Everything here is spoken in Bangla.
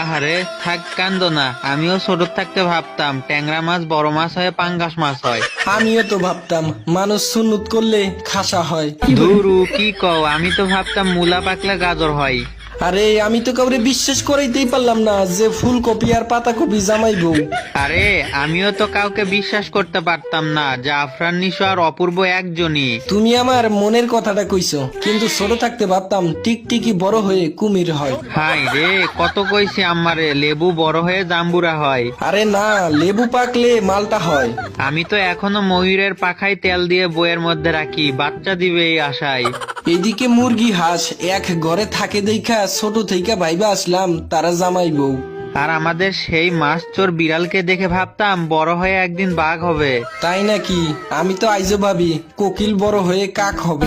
আহারে থাক কান্দো না, আমিও ছোট থাকতে ভাবতাম ট্যাংরা মাছ বড় মাছ হয় পাঙ্গাস মাছ হয়। আমিও তো ভাবতাম মানুষ সুন্নুত করলে খাসা হয়। ধুরু কি কও, আমি তো ভাবতাম মূলা পাকলে গাজর হয়। আরে আমি তো কাউরে বিশ্বাস করাইতেই পারলাম না যে ফুলকপি আর পাতাকপি জামাইবো। আরে আমিও তো কাউকে বিশ্বাস করতে পারতাম না যে আফরান নিশো আর অপূর্ব একজনই। তুমি আমার মনের কথাটা কইছো, কিন্তু ছোট থাকতে ভাবতাম টিকটিকি বড় হয়ে কুমির হয়। হাই রে, কত কইছি আমারে লেবু বড় হয়ে জাম্বুরা হয়। আরে না, লেবু পাকলে মালটা হয়। আমি তো এখনো ময়ূরের পাখায় তেল দিয়ে বইয়ের মধ্যে রাখি, বাচ্চা দিবে এই আশায়। এদিকে মুরগি হাঁস এক ঘরে থাকে দেখা ছোট থেকে ভাইবা আসলাম তারা জামাইবো। আর আমাদের সেই মাছ চোর বিড়ালকে দেখে ভাবতাম বড় হয়ে একদিন বাঘ হবে। তাই নাকি? আমি তো আইজো ভাবি কোকিল বড় হয়ে কাক হবে।